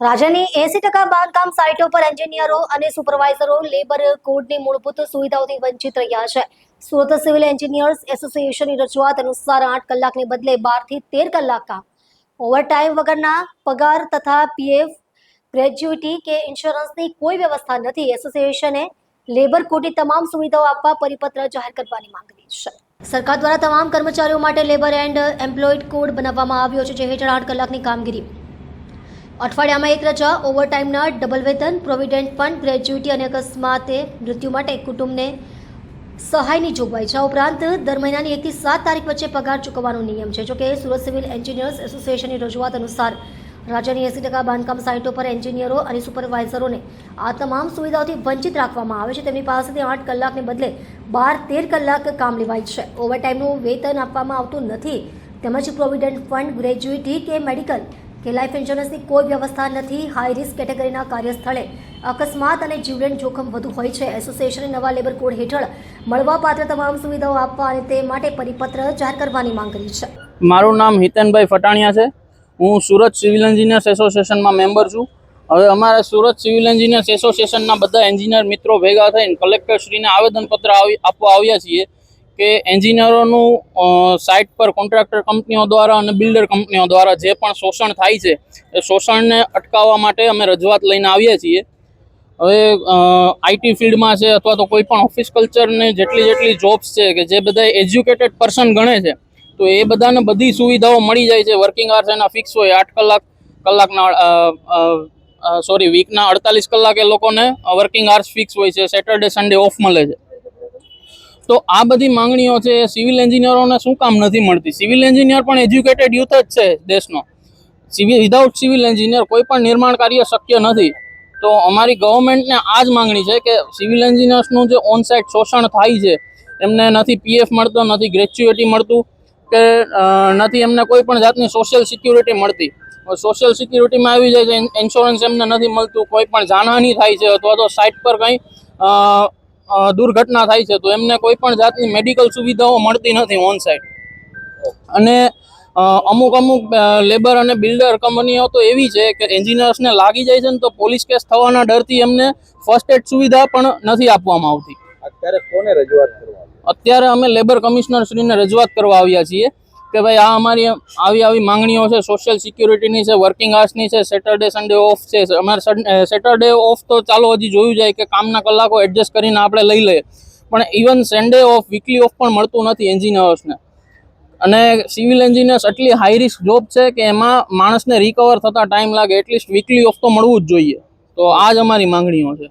રાજ્યની 80% બાંધકામ સાઇટો પર એન્જિનિયરો અને સુપરવાઇઝરો લેબર કોડની મૂળભૂત સુવિધાઓથી વંચિત રહ્યા છે. સુરત સિવિલ એન્જિનિયર્સ એસોસિએશનની રજૂઆત અનુસાર 8 કલાકને બદલે 12 થી 13 કલાક કામ, ઓવરટાઈમ વગરના પગાર તથા પીએફ, ગ્રેજ્યુટી કે ઇન્સ્યોરન્સની કોઈ વ્યવસ્થા નથી. એસોસિએશને લેબર કોડની તમામ સુવિધાઓ આપવા પરિપત્ર જાહેર કરવાની માંગ કરી છે. સરકાર દ્વારા તમામ કર્મચારીઓ માટે લેબર એન્ડ એમ્પ્લોયડ કોડ બનાવવામાં આવ્યો છે, જે હેઠળ 8 કલાકની કામગીરી, અઠવાડિયામાં 1 રજા, ઓવરટાઈમના ડબલ વેતન, પ્રોવિડન્ટ ફંડ, ગ્રેજ્યુટી અને અકસ્માતે મૃત્યુ માટે કુટુંબને સહાયની જોગવાઈ છે. આ ઉપરાંત દર મહિનાની 1 થી 7 તારીખ વચ્ચે પગાર ચૂકવવાનો નિયમ છે. જોકે સુરત સિવિલ એન્જિનિયર્સ એસોસિએશનની રજૂઆત અનુસાર રાજ્યની 80% બાંધકામ સાઇટો પર એન્જિનિયરો અને સુપરવાઇઝરોને આ તમામ સુવિધાઓથી વંચિત રાખવામાં આવે છે. તેમની પાસેથી 8 કલાકને બદલે 12-13 કલાક કામ લેવાય છે. ઓવરટાઈમનું વેતન આપવામાં આવતું નથી, તેમજ પ્રોવિડન્ટ ફંડ, ગ્રેજ્યુટી કે મેડિકલ કે લાઈફ ઇન્સ્યોરન્સની કોઈ વ્યવસ્થા નથી. હાઈ રિસ્ક કેટેગરીના કાર્યસ્થળે અકસ્માત અને જીવલેણ જોખમ વધુ હોય છે. એસોસિએશને નવા લેબર કોડ હેઠળ મળવાપાત્ર તમામ સુવિધાઓ આપવા અને તે માટે પરિપત્ર જાહેર કરવાની માંગ કરી છે. મારું નામ હિતેનભાઈ ફટાણિયા છે. હું સુરત સિવિલ એન્જિનિયર્સ એસોસિએશનમાં મેમ્બર છું. હવે અમારા સુરત સિવિલ એન્જિનિયર્સ એસોસિએશનના બધા એન્જિનિયર મિત્રો ભેગા થઈને કલેક્ટરશ્રીને આવેદનપત્ર આપવા આવ્યા છીએ કે એન્જિનિયરોનું સાઇટ પર કોન્ટ્રાક્ટર કંપનીઓ દ્વારા અને બિલ્ડર કંપનીઓ દ્વારા જે પણ શોષણ થાય છે એ શોષણને અટકાવવા માટે અમે રજૂઆત લઈને આવ્યા છીએ. હવે આઈટી ફિલ્ડમાં છે અથવા તો કોઈ પણ ઓફિસ કલ્ચરની જેટલી જોબ્સ છે કે જે બધા એજ્યુકેટેડ પર્સન ગણે છે, તો એ બધાને બધી સુવિધાઓ મળી જાય છે. વર્કિંગ આર્સ એના ફિક્સ હોય, 8 કલાકના વીકના 48 કલાક એ લોકોને વર્કિંગ આર્સ ફિક્સ હોય છે. સેટરડે સન્ડે ઓફ મળે છે. તો આ બધી માંગણીઓ છે એ સિવિલ એન્જિનિયરોને શું કામ નથી મળતી? સિવિલ એન્જિનિયર પણ એજ્યુકેટેડ યુથ જ છે દેશનો. વિધાઉટ સિવિલ એન્જિનિયર કોઈ પણ નિર્માણ કાર્ય શક્ય નથી. તો અમારી ગવર્મેન્ટને આ જ માંગણી છે કે સિવિલ એન્જિનિયર્સનું જે ઓન સાઇટ શોષણ થાય છે, એમને નથી પીએફ મળતો, નથી ગ્રેચ્યુટી મળતું કે નથી એમને કોઈ પણ જાતની સોશિયલ સિક્યુરિટી મળતી. સોશિયલ સિક્યુરિટીમાં આવી જાય છે, ઇન્સ્યોરન્સ એમને નથી મળતું, કોઈ પણ જાનહાનિ થાય છે અથવા તો સાઇટ પર કંઈ દુર્ઘટના થાય છે તો એમને કોઈ પણ જાતની મેડિકલ સુવિધાઓ મળતી નથી ઓન સાઇટ. અને અમુક લેબર અને બિલ્ડર કંપનીઓ તો એવી છે કે એન્જિનિયર્સને લાગી જાય છે ને તો પોલીસ કેસ થવાના ડરથી એમને ફર્સ્ટ એડ સુવિધા પણ નથી આપવામાં આવતી. અત્યારે કોને રજૂઆત કરવા? અત્યારે અમે લેબર કમિશનર શ્રીને રજૂઆત કરવા આવ્યા છીએ કે ભાઈ આ અમારી આવી માંગણીઓ છે. સોશિયલ સિક્યુરિટીની છે, વર્કિંગ આર્સની છે, સેટરડે સન્ડે ઓફ છે. અમારે સેટરડે ઓફ તો ચાલો હજી જોયું જાય કે કામના કલાકો એડજસ્ટ કરીને આપણે લઈ લઈએ, પણ even Sunday of, weekly of પણ મળતું નથી એન્જિનિયર્સને. અને સિવિલ એન્જિનિયર્સ એટલી હાઈ રિસ્ક જોબ છે કે એમાં માણસને રિકવર થતાં ટાઈમ લાગે. એટલીસ્ટ વીકલી ઓફ તો મળવું જ જોઈએ. તો આ જ અમારી માંગણીઓ છે.